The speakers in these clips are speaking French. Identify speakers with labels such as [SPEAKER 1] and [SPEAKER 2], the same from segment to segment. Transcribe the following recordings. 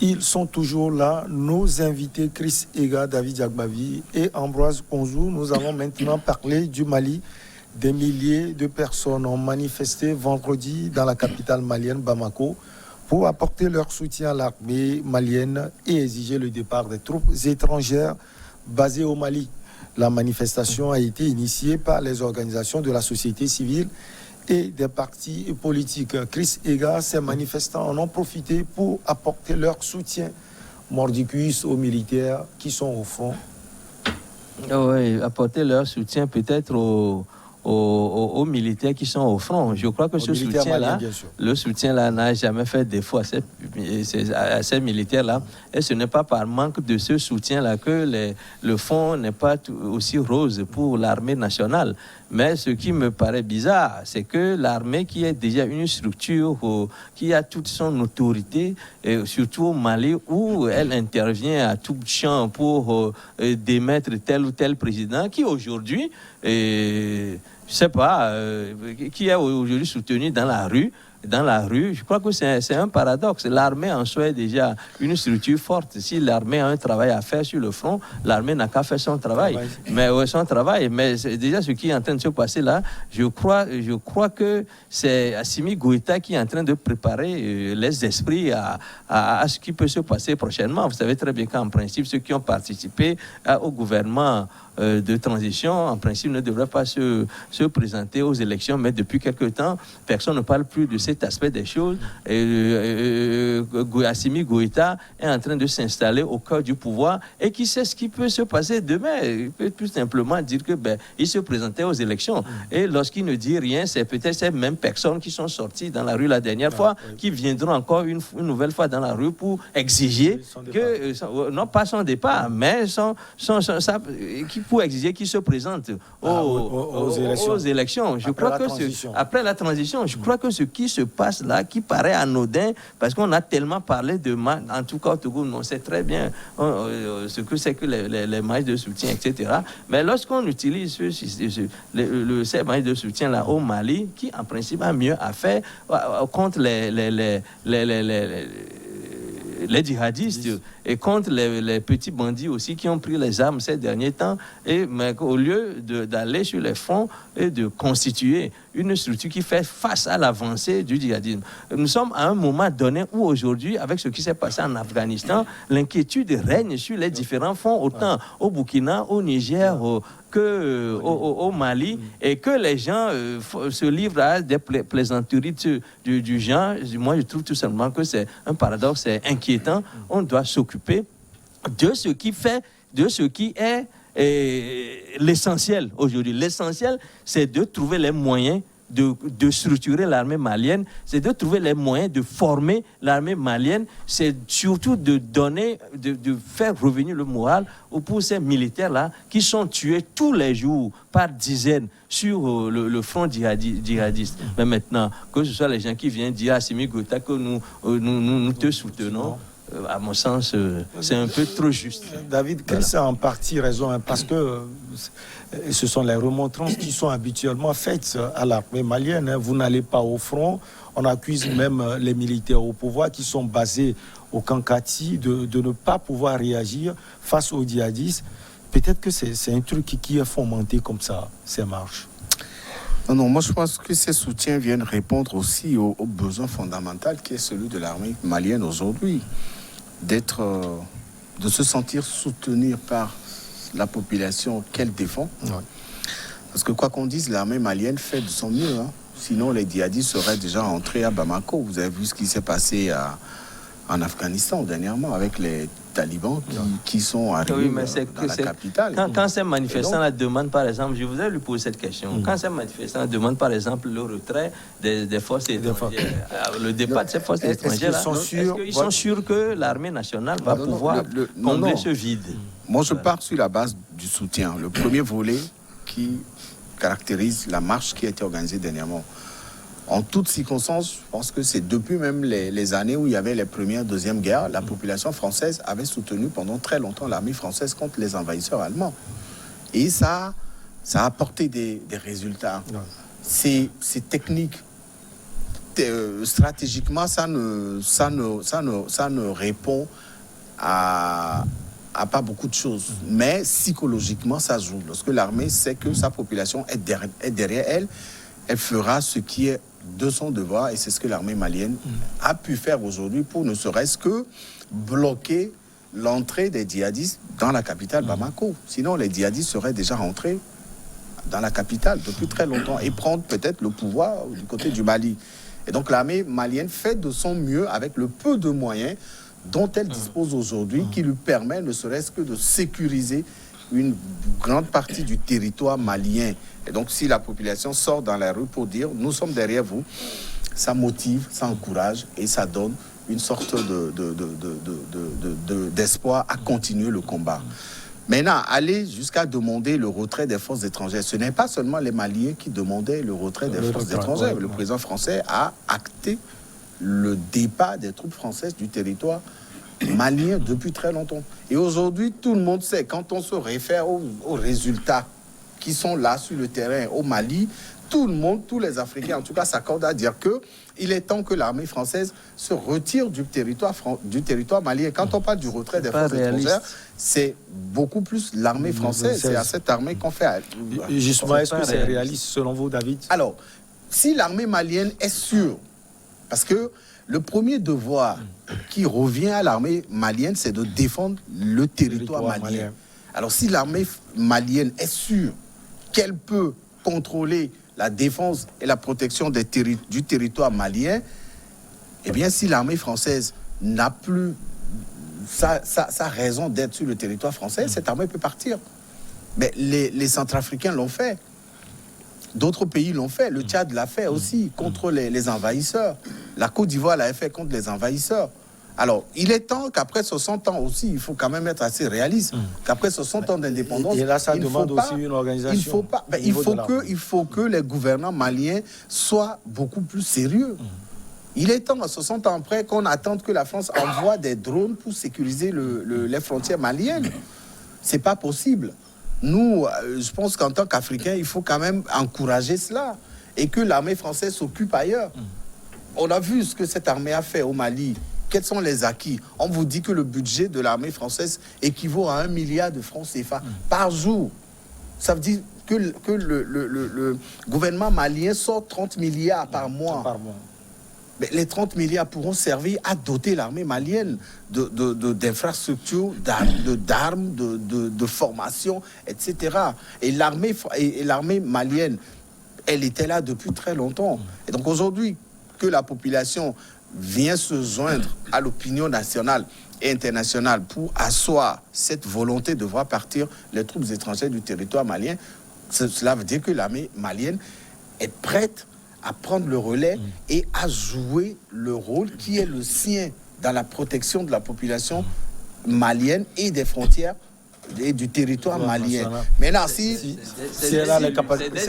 [SPEAKER 1] Ils sont toujours là, nos invités Chris Ega, David Jagbavi et Ambroise Konzou. Nous allons maintenant parler du Mali. Des milliers de personnes ont manifesté vendredi dans la capitale malienne, Bamako, pour apporter leur soutien à l'armée malienne et exiger le départ des troupes étrangères basées au Mali. La manifestation a été initiée par les organisations de la société civile et des partis politiques. Chris Ega, ces manifestants en ont profité pour apporter leur soutien mordicus aux militaires qui sont au front.
[SPEAKER 2] Oui, apporter leur soutien peut-être aux militaires qui sont au front. Je crois que ce soutien-là, le soutien-là n'a jamais fait défaut à ces militaires-là. Et ce n'est pas par manque de ce soutien-là que le fond n'est pas aussi rose pour l'armée nationale. Mais ce qui me paraît bizarre, c'est que l'armée qui est déjà une structure qui a toute son autorité, et surtout au Mali, où elle intervient à tout champ pour démettre tel ou tel président, qui aujourd'hui, je ne sais pas, qui est aujourd'hui soutenu dans la rue, je crois que c'est un paradoxe. L'armée en soi est déjà une structure forte. Si l'armée a un travail à faire sur le front, l'armée n'a qu'à faire son travail. Mais c'est déjà ce qui est en train de se passer là. Je crois que c'est Assimi Goïta qui est en train de préparer les esprits à ce qui peut se passer prochainement. Vous savez très bien qu'en principe, ceux qui ont participé au gouvernement de transition, en principe, ne devraient pas se présenter aux élections, mais depuis quelque temps, personne ne parle plus de cet aspect des choses. Assimi Goïta est en train de s'installer au cœur du pouvoir et qui sait ce qui peut se passer demain. Il peut tout simplement dire que il se présentait aux élections. Et lorsqu'il ne dit rien, c'est peut-être ces mêmes personnes qui sont sorties dans la rue la dernière fois, qui viendront encore une nouvelle fois dans la rue pour exiger que, non pas son départ, mais pour exiger qu'il se présente aux élections. Je crois que après la transition, je crois que ce qui se passe là, qui paraît anodin, parce qu'on a tellement parlé de en tout cas au Togo, on sait très bien ce que c'est que les matchs de soutien, etc. Mais lorsqu'on utilise ces matchs de soutien là au Mali, qui en principe a mieux à faire contre les djihadistes et contre les petits bandits aussi qui ont pris les armes ces derniers temps, mais au lieu d'aller sur les fronts et de constituer une structure qui fait face à l'avancée du djihadisme. Nous sommes à un moment donné où aujourd'hui, avec ce qui s'est passé en Afghanistan, l'inquiétude règne sur les différents fronts, autant au Burkina, au Niger, au Mali, et que les gens se livrent à des plaisanteries du genre. Moi, je trouve tout simplement que c'est un paradoxe, c'est inquiétant. On doit s'occuper de ce qui est l'essentiel aujourd'hui. L'essentiel, c'est de trouver les moyens de structurer l'armée malienne, c'est de trouver les moyens de former l'armée malienne, c'est surtout de faire revenir le moral pour ces militaires-là qui sont tués tous les jours par dizaines sur le front djihadiste. Mais maintenant, que ce soit les gens qui viennent dire à Assimi Goïta que nous te soutenons, à mon sens, c'est un peu trop juste.
[SPEAKER 1] David, Chris a en partie raison, parce que ce sont les remontrances qui sont habituellement faites à l'armée malienne. Vous n'allez pas au front. On accuse même les militaires au pouvoir qui sont basés au Kankati de ne pas pouvoir réagir face aux djihadistes. Peut-être que c'est un truc qui est fomenté comme ça, ces marches.
[SPEAKER 3] Non, moi je pense que ces soutiens viennent répondre aussi au besoin fondamental qui est celui de l'armée malienne aujourd'hui. De se sentir soutenu par la population qu'elle défend. Ouais. Parce que quoi qu'on dise, l'armée malienne fait de son mieux. Sinon, les djihadistes seraient déjà entrés à Bamako. Vous avez vu ce qui s'est passé en Afghanistan dernièrement avec les talibans qui sont arrivés dans la capitale.
[SPEAKER 2] Quand ces manifestants demandent, par exemple, je voudrais lui poser cette question, quand ces manifestants demandent, par exemple, le retrait des forces étrangères, le départ de ces forces étrangères, est-ce qu'ils sont sûrs que l'armée nationale va pouvoir combler ce vide?
[SPEAKER 3] Moi, je pars sur la base du soutien. Le premier volet qui caractérise la marche qui a été organisée dernièrement. En toutes circonstances, je pense que c'est depuis même les années où il y avait les premières, deuxième guerres, la population française avait soutenu pendant très longtemps l'armée française contre les envahisseurs allemands. Et ça a apporté des résultats. C'est technique. stratégiquement, ça ne répond à pas beaucoup de choses. Mais psychologiquement, ça joue. Lorsque l'armée sait que sa population est derrière elle, elle fera ce qui est de son devoir. Et c'est ce que l'armée malienne a pu faire aujourd'hui pour ne serait-ce que bloquer l'entrée des djihadistes dans la capitale Bamako. Sinon, les djihadistes seraient déjà rentrés dans la capitale depuis très longtemps et prendre peut-être le pouvoir du côté du Mali. Et donc l'armée malienne fait de son mieux avec le peu de moyens dont elle dispose aujourd'hui, qui lui permet ne serait-ce que de sécuriser une grande partie du territoire malien. Et donc si la population sort dans la rue pour dire « nous sommes derrière vous », ça motive, ça encourage et ça donne une sorte d'espoir à continuer le combat. Maintenant, aller jusqu'à demander le retrait des forces étrangères, ce n'est pas seulement les Maliens qui demandaient le retrait des forces étrangères. Le président français a acté le départ des troupes françaises du territoire malien depuis très longtemps. Et aujourd'hui, tout le monde sait, quand on se réfère aux résultats qui sont là sur le terrain au Mali, tout le monde, tous les Africains en tout cas, s'accordent à dire qu'il est temps que l'armée française se retire du territoire malien. Quand on parle du retrait des forces étrangères, c'est beaucoup plus l'armée française. C'est à cette armée qu'on fait.
[SPEAKER 1] Justement, est-ce que c'est réaliste selon vous, David?
[SPEAKER 3] Alors, si l'armée malienne est sûre, parce que le premier devoir qui revient à l'armée malienne, c'est de défendre le territoire malien. Alors, si l'armée malienne est sûre qu'elle peut contrôler la défense et la protection du territoire malien, eh bien, si l'armée française n'a plus sa raison d'être sur le territoire français, cette armée peut partir. Mais les Centrafricains l'ont fait. D'autres pays l'ont fait. Le Tchad l'a fait aussi contre les envahisseurs. La Côte d'Ivoire l'a fait contre les envahisseurs. Alors, il est temps qu'après 60 ans aussi, il faut quand même être assez réaliste, qu'après 60 ans d'indépendance,
[SPEAKER 1] et là, ça demande aussi une organisation.
[SPEAKER 3] Il faut que les gouvernants maliens soient beaucoup plus sérieux. Il est temps, à 60 ans après, qu'on attende que la France envoie des drones pour sécuriser les frontières maliennes. C'est pas possible. Nous, je pense qu'en tant qu'Africains, il faut quand même encourager cela et que l'armée française s'occupe ailleurs. On a vu ce que cette armée a fait au Mali. Quels sont les acquis? On vous dit que le budget de l'armée française équivaut à 1 milliard de francs CFA par jour. Ça veut dire que le gouvernement malien sort 30 milliards par mois. Mais les 30 milliards pourront servir à doter l'armée malienne d'infrastructures, d'armes, de formation, etc. Et l'armée malienne, elle était là depuis très longtemps. Et donc aujourd'hui, que la population vient se joindre à l'opinion nationale et internationale pour asseoir cette volonté de voir partir les troupes étrangères du territoire malien, cela veut dire que l'armée malienne est prête à prendre le relais et à jouer le rôle qui est le sien dans la protection de la population malienne et des frontières et du territoire malien. Maintenant, si
[SPEAKER 1] elle a les capacités,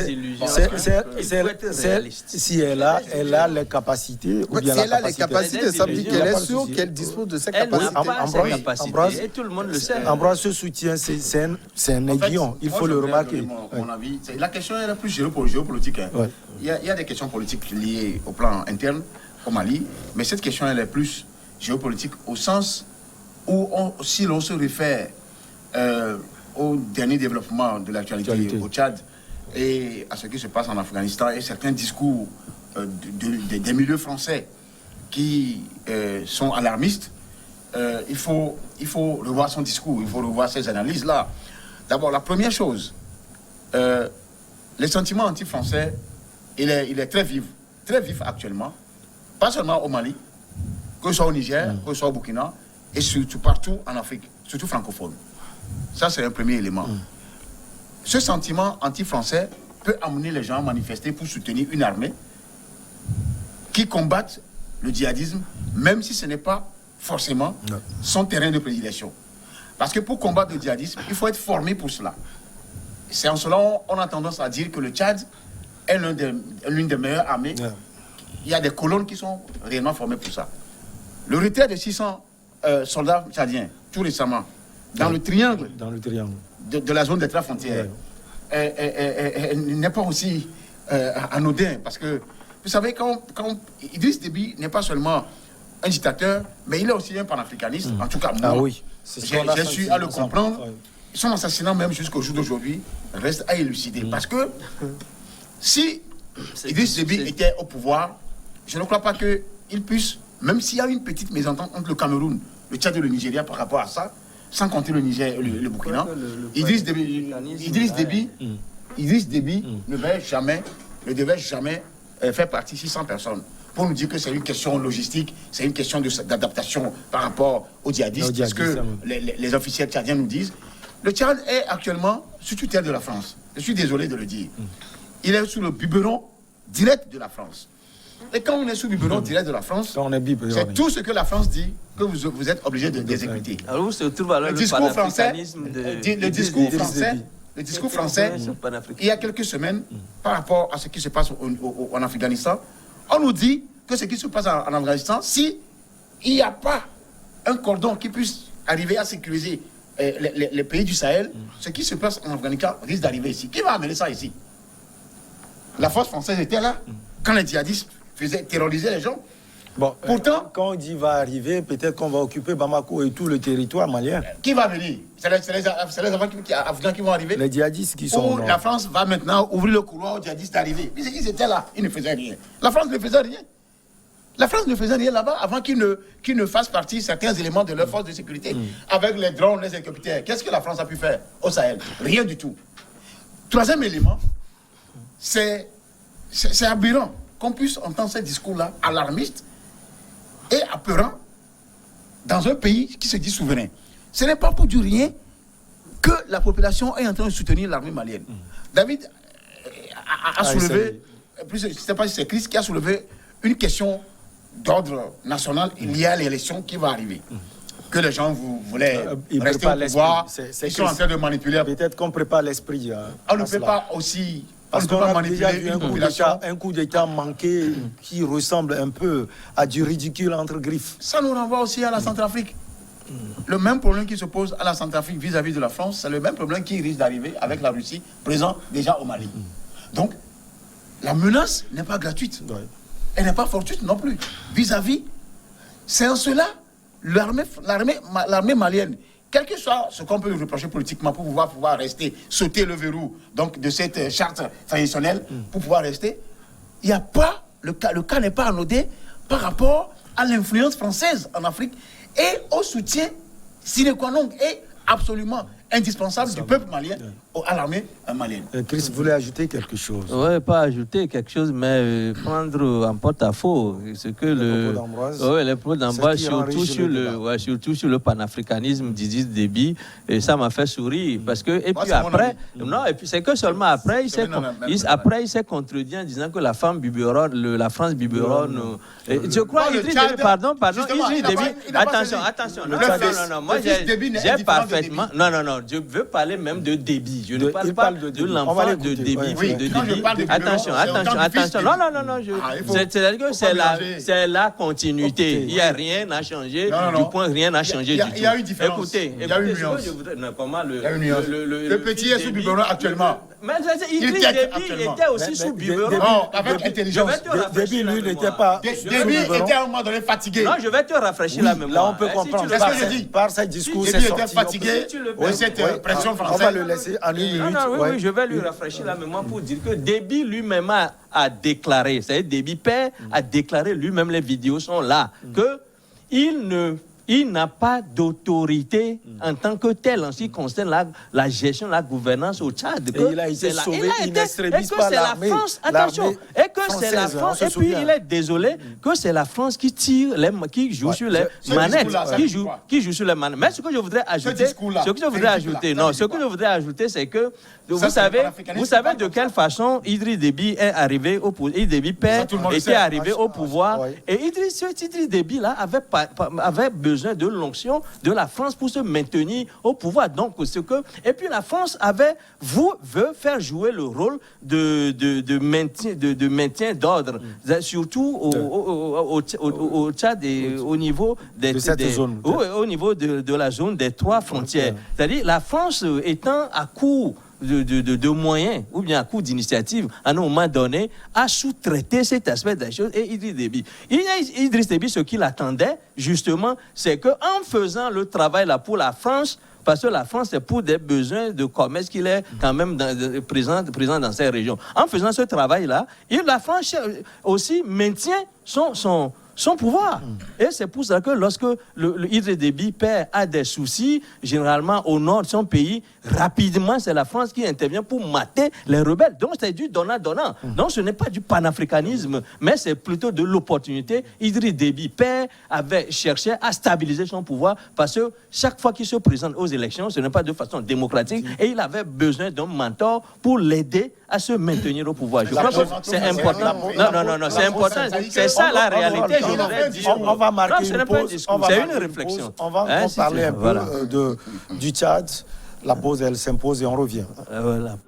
[SPEAKER 1] si elle a les capacités, ou bien
[SPEAKER 3] si elle a les capacités, ça veut dire qu'elle est sûre qu'elle dispose de ses capacités.
[SPEAKER 2] Ambroise, et tout le monde le sait.
[SPEAKER 1] Ambroise, ce soutien, c'est un aiguillon. Il faut le remarquer.
[SPEAKER 4] Mon avis, la question est la plus géopolitique. Hein. Il y a des questions politiques liées au plan interne au Mali, mais cette question elle est plus géopolitique au sens où si l'on se réfère au dernier développement de l'actualité au Tchad et à ce qui se passe en Afghanistan et certains discours des milieux français qui sont alarmistes, il faut revoir son discours, il faut revoir ces analyses-là. D'abord, la première chose, les sentiments anti-français, il est très vif actuellement, pas seulement au Mali, que ce soit au Niger, que ce soit au Burkina, et surtout partout en Afrique, surtout francophone. Ça, c'est un premier élément. Ce sentiment anti-français peut amener les gens à manifester pour soutenir une armée qui combatte le djihadisme, même si ce n'est pas forcément son terrain de prédilection. Parce que pour combattre le djihadisme, il faut être formé pour cela. C'est en cela qu'on a tendance à dire que le Tchad est l'une des meilleures armées. Il y a des colonnes qui sont réellement formées pour ça. Le retrait de 600 soldats tchadiens, tout récemment, dans le triangle de la zone des 3 frontières, n'est pas aussi anodin, parce que vous savez, quand Idriss Déby n'est pas seulement un dictateur, mais il est aussi un panafricaniste. En tout cas, moi,
[SPEAKER 1] ah oui,
[SPEAKER 4] j'ai su à le comprendre. Ouais. Son assassinat, même jusqu'au jour d'aujourd'hui, reste à élucider. Parce que si Idriss Déby était au pouvoir, je ne crois pas qu'il puisse, même s'il y a une petite mésentente entre le Cameroun, le Tchad et le Nigeria par rapport à ça, sans compter le Niger et le Burkina, Idriss Déby ne devait jamais faire partie 600 personnes. Pour nous dire que c'est une question logistique, c'est une question d'adaptation par rapport aux djihadistes, c'est ce que les officiels tchadiens nous disent. Le Tchad est actuellement sous tutelle de la France. Je suis désolé de le dire. Il est sous le biberon direct de la France. Et quand on est sous le biberon direct de la France, c'est tout ce que la France dit que vous êtes obligé d'exécuter.
[SPEAKER 2] Alors, vous se trouvez
[SPEAKER 4] le discours français, le discours français, il y a quelques semaines, par rapport à ce qui se passe en Afghanistan, on nous dit que ce qui se passe en Afghanistan, si il n'y a pas un cordon qui puisse arriver à sécuriser les pays du Sahel, ce qui se passe en Afghanistan risque d'arriver ici. Qui va amener ça ici? La force française était là quand les djihadistes terrorisaient les gens.
[SPEAKER 1] Bon, pourtant, quand on dit va arriver, peut-être qu'on va occuper Bamako et tout le territoire malien.
[SPEAKER 4] Qui va venir? C'est les Afghans qui vont arriver.
[SPEAKER 1] Les djihadistes qui sont...
[SPEAKER 4] La France va maintenant ouvrir le couloir aux djihadistes d'arriver. Ils étaient là, ils ne faisaient rien. La France ne faisait rien. La France ne faisait rien là-bas avant qu'ils ne fassent partie certains éléments de leur force de sécurité. Avec les drones, les hélicoptères. Qu'est-ce que la France a pu faire au Sahel? Rien du tout. Troisième élément, c'est aberrant qu'on puisse entendre ce discours-là alarmiste et apeurant dans un pays qui se dit souverain. Ce n'est pas pour du rien que la population est en train de soutenir l'armée malienne. David a soulevé, je ne sais pas si c'est Chris qui a soulevé une question d'ordre national liée à l'élection qui va arriver. Que les gens voulaient rester au pouvoir, ils sont en train de manipuler.
[SPEAKER 1] Peut-être qu'on prépare l'esprit.
[SPEAKER 4] On ne peut pas aussi...
[SPEAKER 1] Parce qu'on a déjà vu un coup d'État manqué qui ressemble un peu à du ridicule entre griffes.
[SPEAKER 4] Ça nous renvoie aussi à la Centrafrique. Le même problème qui se pose à la Centrafrique vis-à-vis de la France, c'est le même problème qui risque d'arriver avec la Russie, présent déjà au Mali. Donc, la menace n'est pas gratuite. Elle n'est pas fortuite non plus. Vis-à-vis, c'est en cela, l'armée malienne, quel que soit ce qu'on peut lui reprocher politiquement pour pouvoir rester, sauter le verrou donc, de cette charte traditionnelle, pour pouvoir rester, il n'y a pas, le cas n'est pas anodin par rapport à l'influence française en Afrique et au soutien sine qua non et absolument indispensable du peuple malien à l'armée malienne.
[SPEAKER 1] Chris voulait ajouter quelque chose.
[SPEAKER 2] Oui, pas ajouter quelque chose, mais prendre en porte-à-faux ce que les propos d'Ambroise, surtout sur le panafricanisme d'Idriss Déby, et ça m'a fait sourire parce que et puis après, c'est que seulement après il s'est contredit en disant que la femme biberonne, la France biberonne. Je crois Idriss Déby, pardon, Idriss Déby, attention, non, moi j'ai parfaitement, non, je veux parler même de Déby. Je ne parle pas de l'enfant de Déby. Attention. Non. C'est-à-dire que c'est la continuité. Il n'y a rien à changer. Du point, rien n'a changé du tout.
[SPEAKER 4] Il y a une différence.
[SPEAKER 2] Écoutez,
[SPEAKER 4] il y a une nuance. Le petit est sous biberon actuellement.
[SPEAKER 2] Mais Idriss Déby était aussi sous biberon.
[SPEAKER 4] Non, avec intelligence.
[SPEAKER 1] Déby, lui, n'était pas.
[SPEAKER 4] Déby était à un moment donné fatigué.
[SPEAKER 2] Non, je vais te rafraîchir la mémoire.
[SPEAKER 1] Là, on peut comprendre.
[SPEAKER 4] C'est ce que je dis.
[SPEAKER 1] Par ce discours,
[SPEAKER 4] Déby était fatigué de cette pression française.
[SPEAKER 1] On va le laisser en une minute.
[SPEAKER 2] Oui, je vais lui rafraîchir la mémoire pour dire que Déby lui-même a déclaré, c'est-à-dire Déby père a déclaré lui-même, les vidéos sont là, que il n'a pas d'autorité en tant que tel en ce qui concerne la gestion, la gouvernance au Tchad.
[SPEAKER 1] Et il a été sauvé in extremis par l'armée.
[SPEAKER 2] Attention, et que c'est la France, et puis il est désolé que c'est la France qui tire, qui joue sur les manettes, qui joue sur les manettes. Mais ce que je voudrais ajouter, c'est que vous savez de quelle façon Idriss Déby est arrivé au pouvoir. Idriss Déby père était arrivé au pouvoir, et Idriss Déby là avait besoin de l'onction de la France pour se maintenir au pouvoir. Donc, et puis la France veut faire jouer le rôle de maintien d'ordre, surtout au Tchad et au niveau au niveau de la zone des trois frontières. C'est-à-dire la France étant à court de moyens, ou bien à coup d'initiative, à un moment donné, à sous-traiter cet aspect des choses. Et Idriss Déby, ce qu'il attendait, justement, c'est qu'en faisant le travail là pour la France, parce que la France, c'est pour des besoins de commerce qu'il est quand même présent dans ces régions. En faisant ce travail-là, la France aussi maintient son pouvoir. Et c'est pour ça que lorsque Idriss Déby père a des soucis, généralement au nord de son pays, rapidement, c'est la France qui intervient pour mater les rebelles. Donc, c'est du donnant-donnant. Donc, ce n'est pas du panafricanisme, mais c'est plutôt de l'opportunité. Idriss Déby père avait cherché à stabiliser son pouvoir parce que chaque fois qu'il se présente aux élections, ce n'est pas de façon démocratique et il avait besoin d'un mentor pour l'aider à se maintenir au pouvoir. Je crois que c'est important. Non, c'est important. C'est ça la réalité.
[SPEAKER 1] On va marquer une pause.
[SPEAKER 2] C'est une réflexion.
[SPEAKER 1] On va parler un peu du Tchad. La pause, elle s'impose et on revient.
[SPEAKER 2] Voilà.